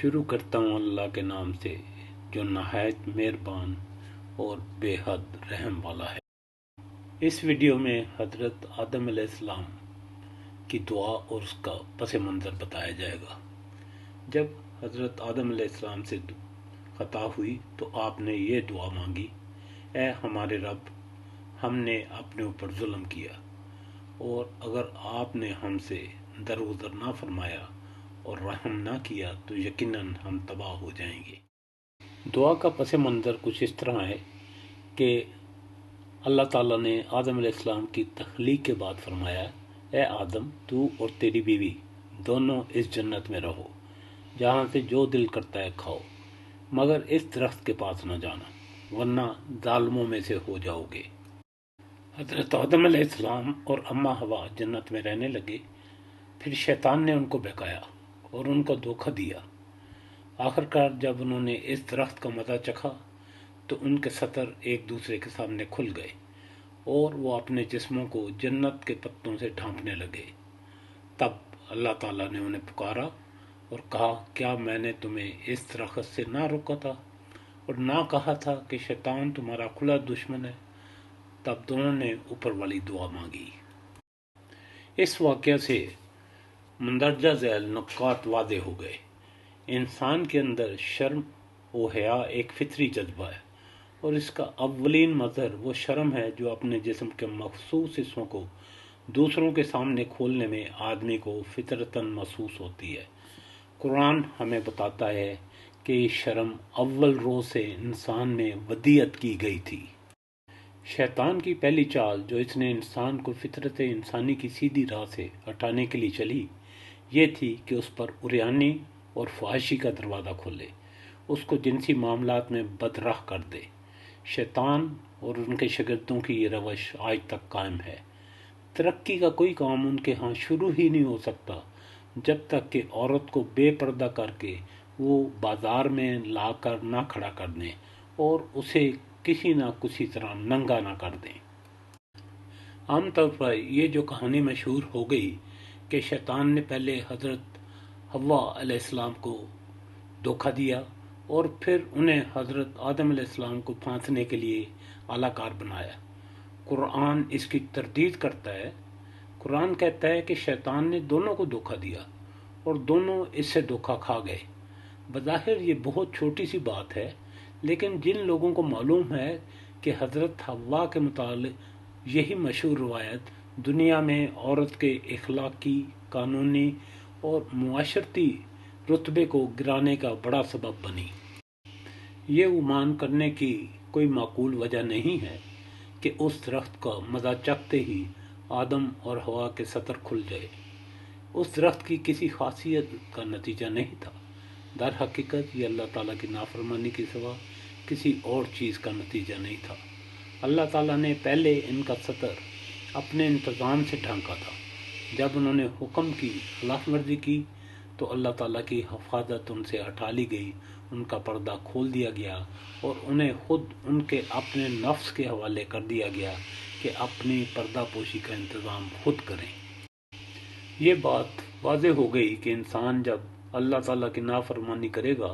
شروع کرتا ہوں اللہ کے نام سے جو نہایت مہربان اور بے حد رحم والا ہے۔ اس ویڈیو میں حضرت آدم علیہ السلام کی دعا اور اس کا پس منظر بتایا جائے گا۔ جب حضرت آدم علیہ السلام سے خطا ہوئی تو آپ نے یہ دعا مانگی، اے ہمارے رب، ہم نے اپنے اوپر ظلم کیا اور اگر آپ نے ہم سے درگزر نہ فرمایا اور رحم نہ کیا تو یقیناً ہم تباہ ہو جائیں گے۔ دعا کا پس منظر کچھ اس طرح ہے کہ اللہ تعالیٰ نے آدم علیہ السلام کی تخلیق کے بعد فرمایا، اے آدم، تو اور تیری بیوی دونوں اس جنت میں رہو، جہاں سے جو دل کرتا ہے کھاؤ، مگر اس درخت کے پاس نہ جانا ورنہ ظالموں میں سے ہو جاؤ گے۔ حضرت آدم علیہ السلام اور اماں حوا جنت میں رہنے لگے، پھر شیطان نے ان کو بہکایا اور ان کو دھوکہ دیا۔ آخرکار جب انہوں نے اس درخت کا مزہ چکھا تو ان کے سطر ایک دوسرے کے سامنے کھل گئے اور وہ اپنے جسموں کو جنت کے پتوں سے ڈھانپنے لگے۔ تب اللہ تعالیٰ نے انہیں پکارا اور کہا، کیا میں نے تمہیں اس درخت سے نہ روکا تھا اور نہ کہا تھا کہ شیطان تمہارا کھلا دشمن ہے؟ تب دونوں نے اوپر والی دعا مانگی۔ اس واقعہ سے مندرجہ ذیل نکات واضح ہو گئے۔ انسان کے اندر شرم و حیا ایک فطری جذبہ ہے اور اس کا اولین مظہر وہ شرم ہے جو اپنے جسم کے مخصوص حصوں کو دوسروں کے سامنے کھولنے میں آدمی کو فطرتاً محسوس ہوتی ہے۔ قرآن ہمیں بتاتا ہے کہ یہ شرم اول روز سے انسان میں ودیعت کی گئی تھی۔ شیطان کی پہلی چال جو اس نے انسان کو فطرت انسانی کی سیدھی راہ سے ہٹانے کے لیے چلی، یہ تھی کہ اس پر عریانی اور فحاشی کا دروازہ کھولے، اس کو جنسی معاملات میں بدراہ کر دے۔ شیطان اور ان کے شاگردوں کی یہ روش آج تک قائم ہے۔ ترقی کا کوئی کام ان کے ہاں شروع ہی نہیں ہو سکتا جب تک کہ عورت کو بے پردہ کر کے وہ بازار میں لا کر نہ کھڑا کر دیں اور اسے کسی نہ کسی طرح ننگا نہ کر دیں۔ عام طور پر یہ جو کہانی مشہور ہو گئی کہ شیطان نے پہلے حضرت حوا علیہ السلام کو دھوکہ دیا اور پھر انہیں حضرت آدم علیہ السلام کو پھانسنے کے لیے اعلی کار بنایا، قرآن اس کی تردید کرتا ہے۔ قرآن کہتا ہے کہ شیطان نے دونوں کو دھوکہ دیا اور دونوں اس سے دھوکہ کھا گئے۔ بظاہر یہ بہت چھوٹی سی بات ہے، لیکن جن لوگوں کو معلوم ہے کہ حضرت حوا کے متعلق یہی مشہور روایت دنیا میں عورت کے اخلاقی، قانونی اور معاشرتی رتبے کو گرانے کا بڑا سبب بنی۔ یہ گمان کرنے کی کوئی معقول وجہ نہیں ہے کہ اس درخت کا مزہ چکھتے ہی آدم اور حوا کے سطر کھل جائے۔ اس درخت کی کسی خاصیت کا نتیجہ نہیں تھا۔ در حقیقت یہ اللہ تعالیٰ کی نافرمانی کے سوا کسی اور چیز کا نتیجہ نہیں تھا۔ اللہ تعالیٰ نے پہلے ان کا سطر اپنے انتظام سے ڈھانکا تھا۔ جب انہوں نے حکم کی خلاف ورزی کی تو اللہ تعالیٰ کی حفاظت ان سے ہٹا لی گئی، ان کا پردہ کھول دیا گیا اور انہیں خود ان کے اپنے نفس کے حوالے کر دیا گیا کہ اپنی پردہ پوشی کا انتظام خود کریں۔ یہ بات واضح ہو گئی کہ انسان جب اللہ تعالیٰ کی نافرمانی کرے گا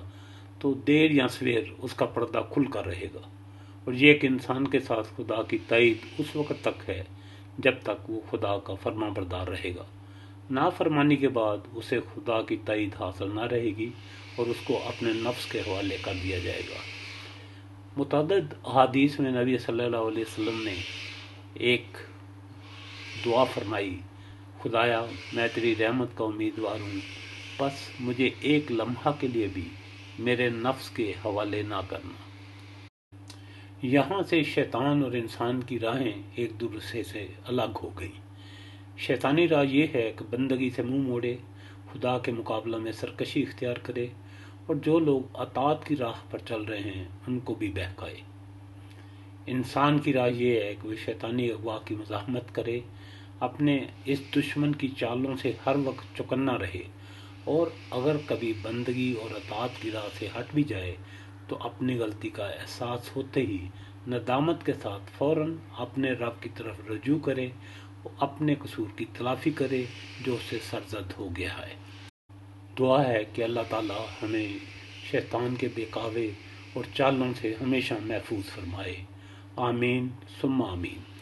تو دیر یا سویر اس کا پردہ کھل کر رہے گا، اور یہ کہ انسان کے ساتھ خدا کی تائید اس وقت تک ہے جب تک وہ خدا کا فرما بردار رہے گا۔ نافرمانی کے بعد اسے خدا کی تائید حاصل نہ رہے گی اور اس کو اپنے نفس کے حوالے کر دیا جائے گا۔ متعدد احادیث میں نبی صلی اللہ علیہ وسلم نے ایک دعا فرمائی، خدایا میں تیری رحمت کا امیدوار ہوں، بس مجھے ایک لمحہ کے لیے بھی میرے نفس کے حوالے نہ کرنا۔ یہاں سے شیطان اور انسان کی راہیں ایک دوسرے سے الگ ہو گئی۔ شیطانی راہ یہ ہے کہ بندگی سے منہ موڑے، خدا کے مقابلہ میں سرکشی اختیار کرے اور جو لوگ اطاعت کی راہ پر چل رہے ہیں ان کو بھی بہکائے۔ انسان کی راہ یہ ہے کہ وہ شیطانی اغوا کی مزاحمت کرے، اپنے اس دشمن کی چالوں سے ہر وقت چوکنا رہے، اور اگر کبھی بندگی اور اطاعت کی راہ سے ہٹ بھی جائے تو اپنی غلطی کا احساس ہوتے ہی ندامت کے ساتھ فوراً اپنے رب کی طرف رجوع کرے اور اپنے قصور کی تلافی کرے جو اس سے سرزد ہو گیا ہے۔ دعا ہے کہ اللہ تعالی ہمیں شیطان کے بہکاوے اور چالوں سے ہمیشہ محفوظ فرمائے۔ آمین ثم آمین۔